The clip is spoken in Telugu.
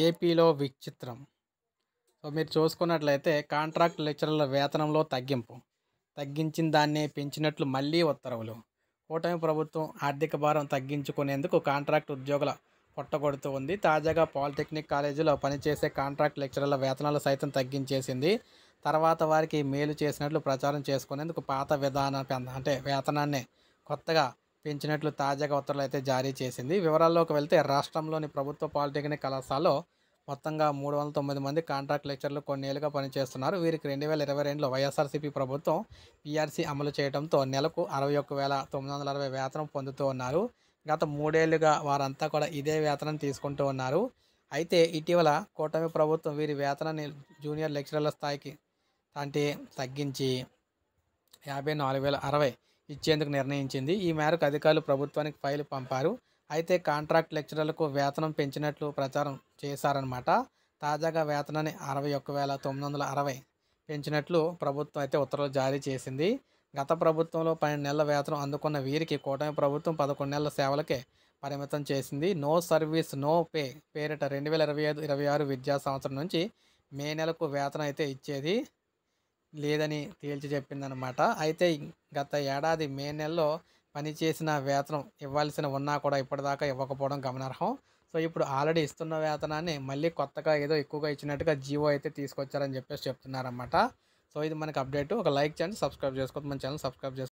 ఏపీలో విచిత్రం. మీరు చూసుకున్నట్లయితే కాంట్రాక్ట్ లెక్చరర్ల వేతనంలో తగ్గింపు. తగ్గించిన దాన్నే పెంచినట్లు మళ్ళీ ఉత్తర్వులు. కూటమి ప్రభుత్వం ఆర్థిక భారం తగ్గించుకునేందుకు కాంట్రాక్ట్ ఉద్యోగుల పొట్టగొడుతూ ఉంది. తాజాగా పాలిటెక్నిక్ కాలేజీలో పనిచేసే కాంట్రాక్ట్ లెక్చరర్ల వేతనాలు సైతం తగ్గించేసింది. తర్వాత వారికి మేలు చేసినట్లు ప్రచారం చేసుకునేందుకు పాత వేతనాన్నే కొత్తగా పెంచినట్లు తాజాగా ఉత్తర్వులు అయితే జారీ చేసింది. వివరాల్లోకి వెళ్తే రాష్ట్రంలోని ప్రభుత్వ పాలిటెక్నిక్ కళాశాలలో మొత్తంగా 309 మంది కాంట్రాక్ట్ లెక్చరర్లు కొన్నేళ్లుగా పనిచేస్తున్నారు. వీరికి 2022లో వైఎస్ఆర్సీపీ ప్రభుత్వం పీఆర్సీ అమలు చేయడంతో నెలకు 61,960 వేతనం పొందుతూ ఉన్నారు. గత 3 ఏళ్లుగా వారంతా కూడా ఇదే వేతనం తీసుకుంటూ ఉన్నారు. అయితే ఇటీవల కూటమి ప్రభుత్వం వీరి వేతనాన్ని జూనియర్ లెక్చరర్ల స్థాయికి తగ్గించి 54,060 ఇచ్చేందుకు నిర్ణయించింది. ఈ మేరకు అధికారులు ప్రభుత్వానికి ఫైలు పంపారు. అయితే కాంట్రాక్ట్ లెక్చరర్లకు వేతనం పెంచినట్లు ప్రచారం చేశారన్నమాట. తాజాగా వేతనాన్ని 61,960 పెంచినట్లు ప్రభుత్వం అయితే ఉత్తర్వులు జారీ చేసింది. గత ప్రభుత్వంలో 12 నెలల వేతనం అందుకున్న వీరికి కూటమి ప్రభుత్వం 11 నెలల సేవలకే పరిమితం చేసింది. నో సర్వీస్ నో పే పేరిట 2025-26 విద్యా సంవత్సరం నుంచి మే నెలకు వేతనం అయితే ఇచ్చేది లేదని తేల్చి చెప్పిందనమాట. అయితే గత ఏడాది మే నెలలో పనిచేసిన వేతనం ఇవ్వాల్సిన ఉన్నా కూడా ఇప్పటిదాకా ఇవ్వకపోవడం గమనార్హం. ఇప్పుడు ఆల్రెడీ ఇస్తున్న వేతనాన్ని మళ్ళీ కొత్తగా ఏదో ఎక్కువగా ఇచ్చినట్టుగా జీవో అయితే తీసుకొచ్చారని చెప్పేసి చెప్తున్నారన్నమాట. ఇది మనకి అప్డేట్. ఒక లైక్ చేయండి, సబ్స్క్రైబ్ చేసుకోవద్దు, మన ఛానల్ సబ్స్క్రైబ్ చేసుకోండి.